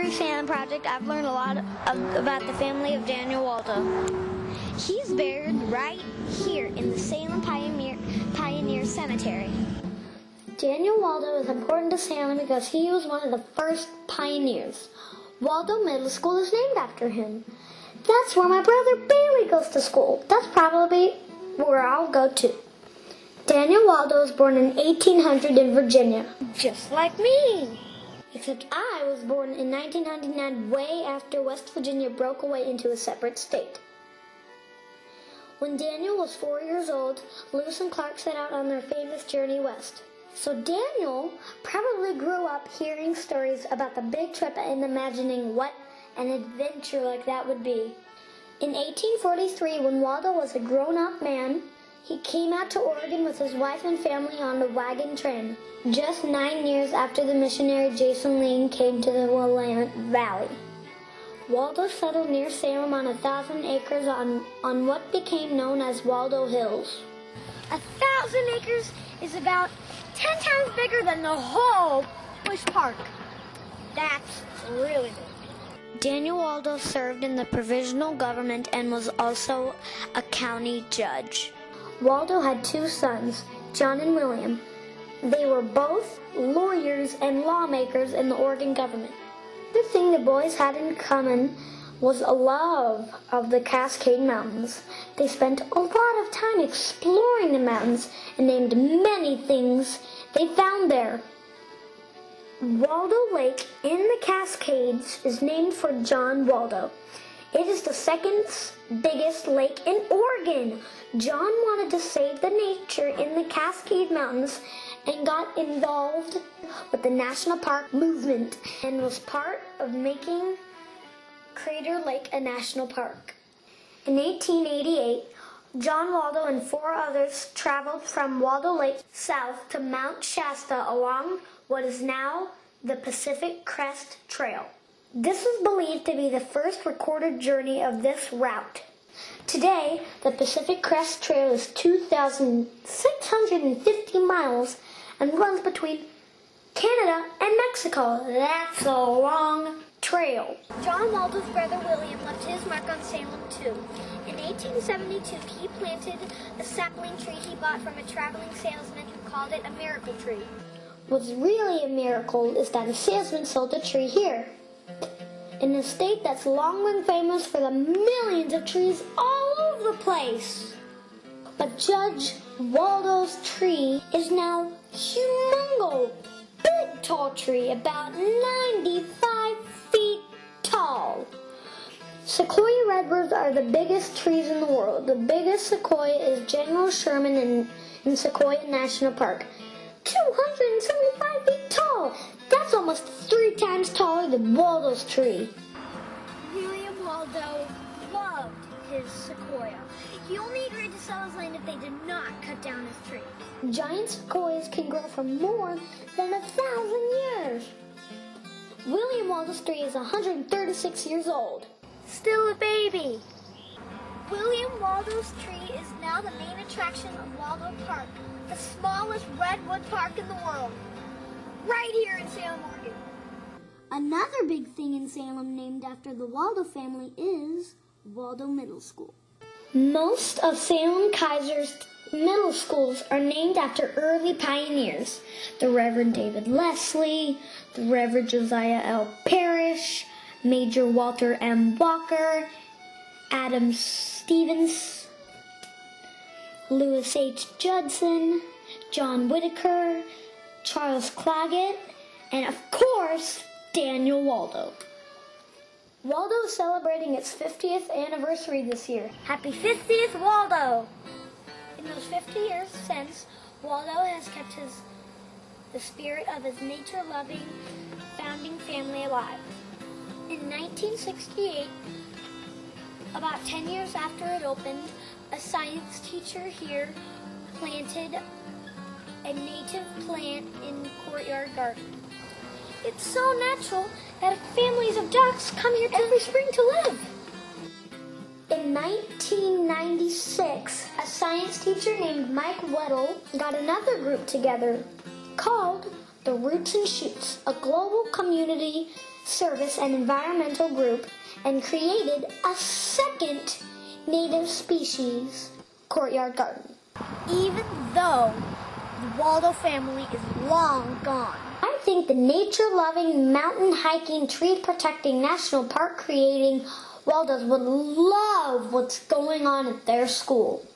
History Salem Project, I've learned a lot about the family of Daniel Waldo. He's buried right here in the Salem Pioneer Cemetery. Daniel Waldo is important to Salem because he was one of the first pioneers. Waldo Middle School is named after him. That's where my brother Bailey goes to school. That's probably where I'll go too. Daniel Waldo was born in 1800 in Virginia, just like me. Except I was born in 1999, way after West Virginia broke away into a separate state. When Daniel was 4 years old, Lewis and Clark set out on their famous journey west. So Daniel probably grew up hearing stories about the big trip and imagining what an adventure like that would be. In 1843, when Waldo was a grown-up man, he came out to Oregon with his wife and family on a wagon train, just 9 years after the missionary Jason Lane came to the Willamette Valley. Waldo settled near Salem on 1,000 acres on what became known as Waldo Hills. 1,000 acres is about 10 times bigger than the whole Bush Park. That's really big. Daniel Waldo served in the provisional government and was also a county judge. Waldo had 2 sons, John and William. They were both lawyers and lawmakers in the Oregon government. The thing the boys had in common was a love of the Cascade Mountains. They spent a lot of time exploring the mountains and named many things they found there. Waldo Lake in the Cascades is named for John Waldo. It is the second biggest lake in Oregon. John wanted to save the nature in the Cascade Mountains and got involved with the National Park movement and was part of making Crater Lake a national park. In 1888, John Waldo and 4 others traveled from Waldo Lake south to Mount Shasta along what is now the Pacific Crest Trail. This is believed to be the first recorded journey of this route. Today, the Pacific Crest Trail is 2,650 miles and runs between Canada and Mexico. That's a long trail. John Waldo's brother William left his mark on Salem too. In 1872, he planted a sapling tree he bought from a traveling salesman who called it a miracle tree. What's really a miracle is that a salesman sold the tree here, in a state that's long been famous for the millions of trees all over the place. But Judge Waldo's tree is now humongous, big tall tree, about 95 feet tall. Sequoia redwoods are the biggest trees in the world. The biggest sequoia is General Sherman in Sequoia National Park, 275 feet tall. That's almost 3 times taller than Waldo's tree. William Waldo loved his sequoia. He only agreed to sell his land if they did not cut down his tree. Giant sequoias can grow for more than 1,000 years. William Waldo's tree is 136 years old. Still a baby. William Waldo's tree is now the main attraction of Waldo Park, the smallest redwood park in the world, right here in Salem, Oregon. Another big thing in Salem named after the Waldo family is Waldo Middle School. Most of Salem Kaiser's middle schools are named after early pioneers. The Reverend David Leslie, the Reverend Josiah L. Parrish, Major Walter M. Walker, Adam Stevens, Lewis H. Judson, John Whitaker, Charles Claggett, and of course, Daniel Waldo. Waldo is celebrating its 50th anniversary this year. Happy 50th, Waldo! In those 50 years since, Waldo has kept the spirit of his nature-loving founding family alive. In 1968, about 10 years after it opened, a science teacher here planted a native plant in the courtyard garden. It's so natural that families of ducks come here every spring to live. In 1996, a science teacher named Mike Weddle got another group together called the Roots and Shoots, a global community Service and Environmental Group and created a second native species courtyard garden. Even though the Waldo family is long gone. I think the nature-loving, mountain-hiking, tree-protecting, national park-creating Waldos would love what's going on at their school.